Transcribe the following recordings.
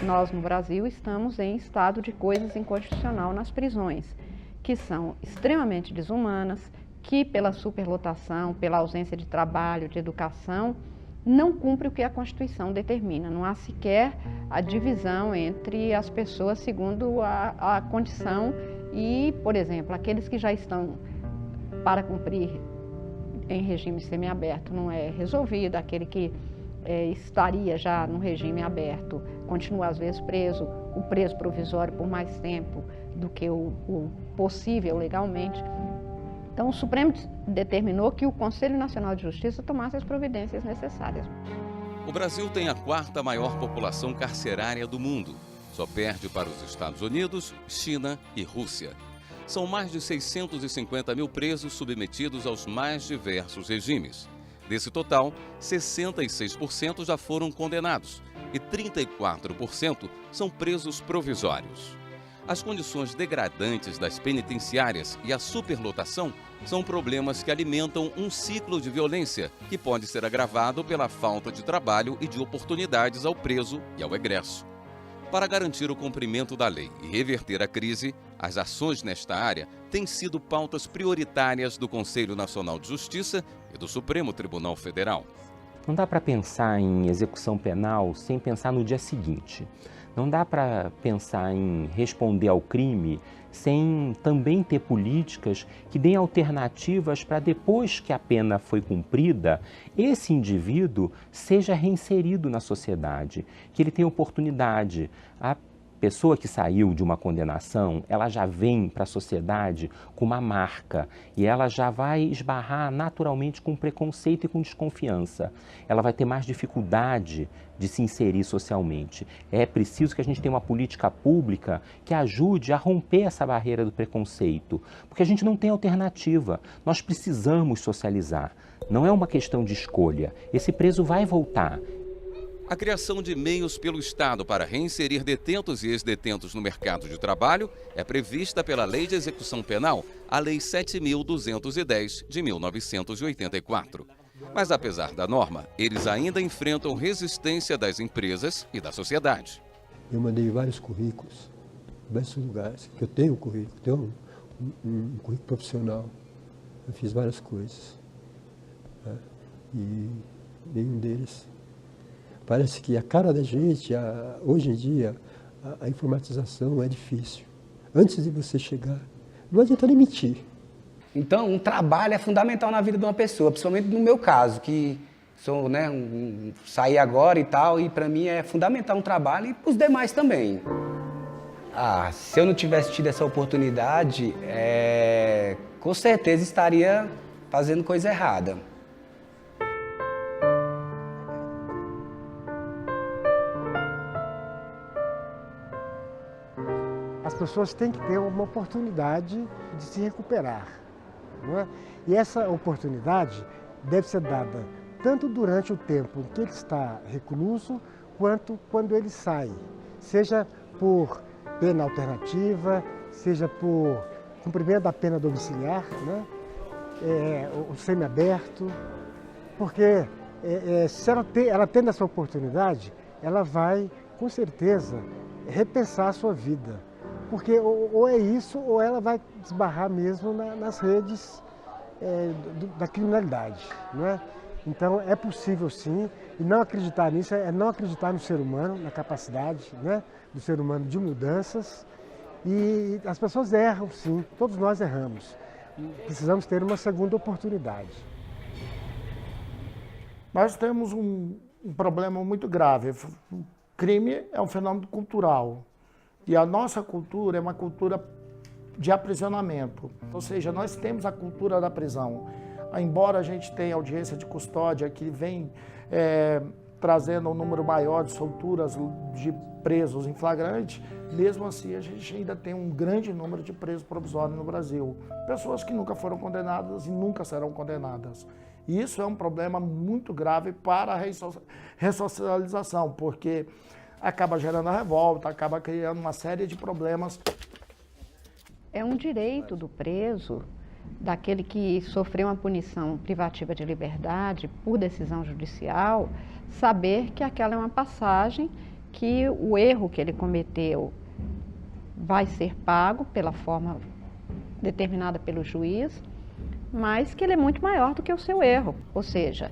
nós no Brasil estamos em estado de coisas inconstitucional nas prisões, que são extremamente desumanas, que pela superlotação, pela ausência de trabalho, de educação, não cumpre o que a Constituição determina. Não há sequer a divisão entre as pessoas segundo a condição e, por exemplo, aqueles que já estão para cumprir em regime semiaberto não é resolvido, aquele que estaria já no regime aberto continua às vezes preso, o preso provisório por mais tempo do que o possível legalmente. Então, o Supremo determinou que o Conselho Nacional de Justiça tomasse as providências necessárias. O Brasil tem a quarta maior população carcerária do mundo. Só perde para os Estados Unidos, China e Rússia. São mais de 650 mil presos submetidos aos mais diversos regimes. Desse total, 66% já foram condenados e 34% são presos provisórios. As condições degradantes das penitenciárias e a superlotação são problemas que alimentam um ciclo de violência que pode ser agravado pela falta de trabalho e de oportunidades ao preso e ao egresso. Para garantir o cumprimento da lei e reverter a crise, as ações nesta área têm sido pautas prioritárias do Conselho Nacional de Justiça e do Supremo Tribunal Federal. Não dá para pensar em execução penal sem pensar no dia seguinte. Não dá para pensar em responder ao crime sem também ter políticas que deem alternativas para depois que a pena foi cumprida, esse indivíduo seja reinserido na sociedade, que ele tenha oportunidade. A pessoa que saiu de uma condenação, ela já vem para a sociedade com uma marca e ela já vai esbarrar naturalmente com preconceito e com desconfiança. Ela vai ter mais dificuldade de se inserir socialmente. É preciso que a gente tenha uma política pública que ajude a romper essa barreira do preconceito, porque a gente não tem alternativa. Nós precisamos socializar. Não é uma questão de escolha. Esse preso vai voltar. A criação de meios pelo Estado para reinserir detentos e ex-detentos no mercado de trabalho é prevista pela Lei de Execução Penal, a Lei 7.210 de 1984. Mas apesar da norma, eles ainda enfrentam resistência das empresas e da sociedade. Eu mandei vários currículos, diversos lugares, que eu tenho um currículo, tenho um currículo profissional. Eu fiz várias coisas, né? E nenhum deles. Parece que a cara da gente, hoje em dia, a informatização é difícil. Antes de você chegar, não adianta nem mentir. Então, um trabalho é fundamental na vida de uma pessoa, principalmente no meu caso, que sou, né, saí agora e tal, e para mim é fundamental um trabalho e para os demais também. Se eu não tivesse tido essa oportunidade, com certeza estaria fazendo coisa errada. As pessoas têm que ter uma oportunidade de se recuperar, não é? E essa oportunidade deve ser dada tanto durante o tempo em que ele está recluso, quanto quando ele sai, seja por pena alternativa, seja por cumprimento da pena domiciliar, né? O semiaberto, porque se ela tendo essa oportunidade, ela vai, com certeza, repensar a sua vida. Porque ou é isso, ou ela vai desbarrar mesmo nas redes da criminalidade, não é? Então é possível sim, e não acreditar nisso é não acreditar no ser humano, na capacidade, né, do ser humano de mudanças. E as pessoas erram sim, todos nós erramos. Precisamos ter uma segunda oportunidade. Nós temos um problema muito grave. O crime é um fenômeno cultural. E a nossa cultura é uma cultura de aprisionamento. Ou seja, nós temos a cultura da prisão. Embora a gente tenha audiência de custódia que vem trazendo um número maior de solturas de presos em flagrante, mesmo assim a gente ainda tem um grande número de presos provisórios no Brasil. Pessoas que nunca foram condenadas e nunca serão condenadas. E isso é um problema muito grave para a ressocialização, porque acaba gerando a revolta, acaba criando uma série de problemas. É um direito do preso, daquele que sofreu uma punição privativa de liberdade por decisão judicial, saber que aquela é uma passagem, que o erro que ele cometeu vai ser pago pela forma determinada pelo juiz, mas que ele é muito maior do que o seu erro. Ou seja,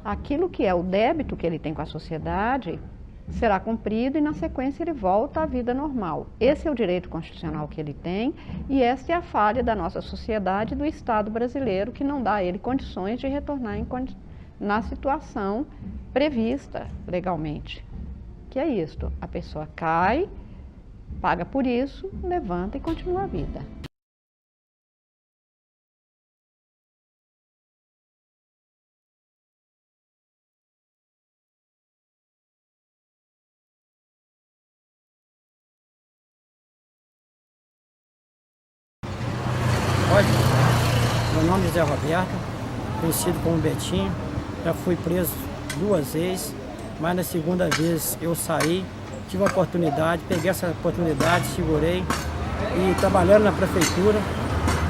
aquilo que é o débito que ele tem com a sociedade será cumprido e, na sequência, ele volta à vida normal. Esse é o direito constitucional que ele tem e esta é a falha da nossa sociedade e do Estado brasileiro, que não dá a ele condições de retornar na situação prevista legalmente. Que é isto, a pessoa cai, paga por isso, levanta e continua a vida. Meu nome é Zé Roberto, conhecido como Betinho. Já fui preso 2 vezes, mas na segunda vez eu saí, tive a oportunidade, peguei essa oportunidade, segurei e trabalhando na prefeitura.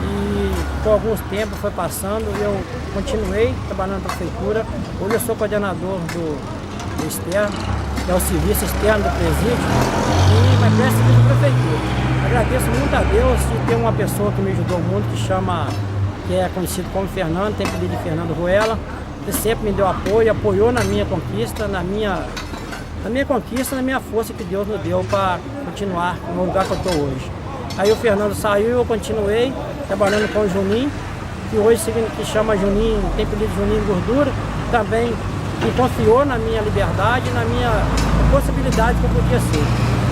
E por alguns tempos foi passando e eu continuei trabalhando na prefeitura. Hoje eu sou coordenador do externo, que é o serviço externo do presídio, e mas presto serviço da prefeitura. Agradeço muito a Deus de ter uma pessoa que me ajudou muito, que é conhecido como Fernando, tem apelido de Fernando Ruela. Ele sempre me deu apoio, apoiou na minha conquista, na minha conquista, na minha força que Deus me deu para continuar no lugar que eu estou hoje. Aí o Fernando saiu, eu continuei trabalhando com o Juninho, que hoje que chama Juninho, tem apelido de Juninho Gordura, também me confiou na minha liberdade, na minha possibilidade que eu podia ser.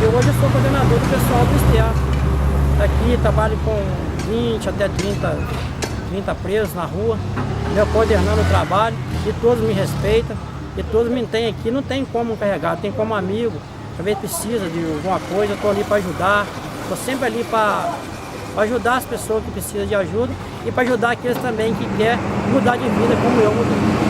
E hoje eu sou coordenador do pessoal do externo. Aqui trabalho com 20 até 30 presos na rua, eu coordenando o trabalho, e todos me respeitam, e todos me têm aqui, não tem como carregar, tem como amigo, às vezes precisa de alguma coisa, eu estou ali para ajudar, estou sempre ali para ajudar as pessoas que precisam de ajuda e para ajudar aqueles também que querem mudar de vida como eu mudei.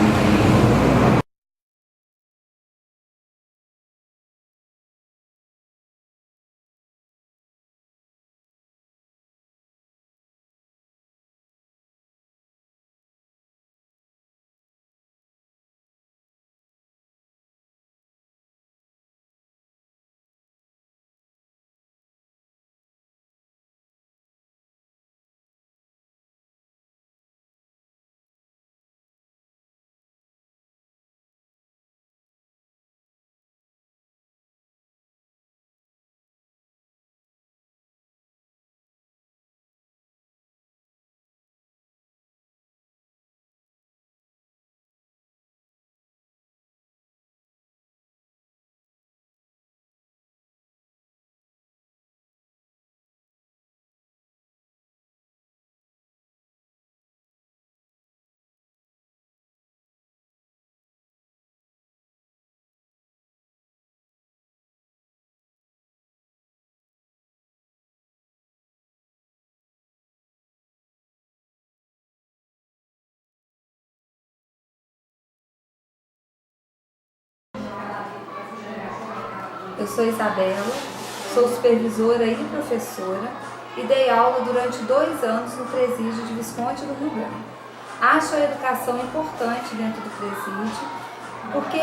Eu sou Isabela, sou supervisora e professora e dei aula durante 2 anos no presídio de Visconde do Rio Branco. Acho a educação importante dentro do presídio, porque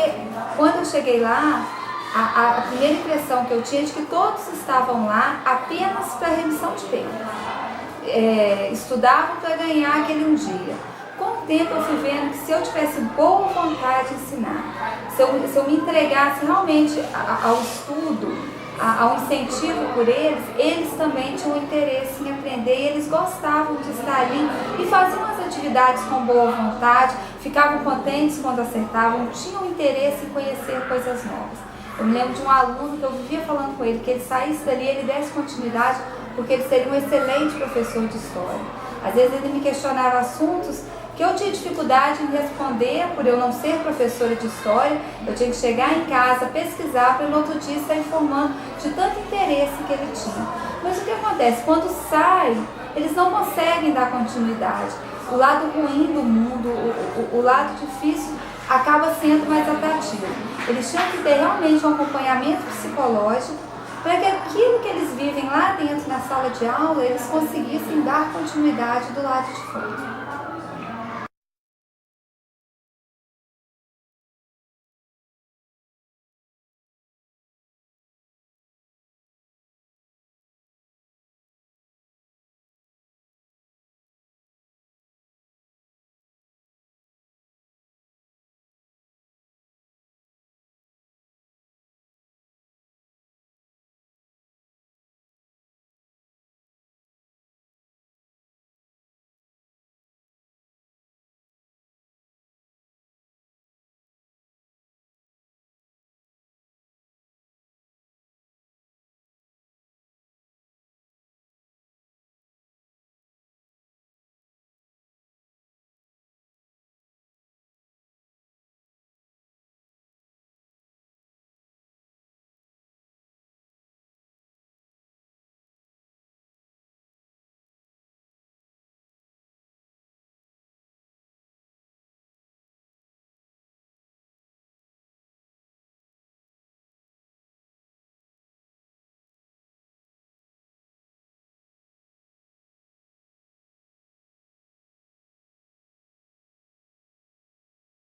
quando eu cheguei lá, a primeira impressão que eu tinha é de que todos estavam lá apenas para remissão de pena. Estudavam para ganhar aquele um dia. Com o tempo eu fui vendo que se eu tivesse boa vontade de ensinar, se eu me entregasse realmente ao estudo, ao incentivo por eles, eles também tinham interesse em aprender e eles gostavam de estar ali e faziam as atividades com boa vontade, ficavam contentes quando acertavam, tinham interesse em conhecer coisas novas. Eu me lembro de um aluno que eu vivia falando com ele, que ele saísse dali, ele desse continuidade, porque ele seria um excelente professor de história. Às vezes ele me questionava assuntos que eu tinha dificuldade em responder por eu não ser professora de história. Eu tinha que chegar em casa, pesquisar, para no outro dia estar informando de tanto interesse que ele tinha. Mas o que acontece? Quando sai, eles não conseguem dar continuidade. O lado ruim do mundo, o lado difícil, acaba sendo mais atrativo. Eles tinham que ter realmente um acompanhamento psicológico para que aquilo que eles vivem lá dentro na sala de aula, eles conseguissem dar continuidade do lado de fora.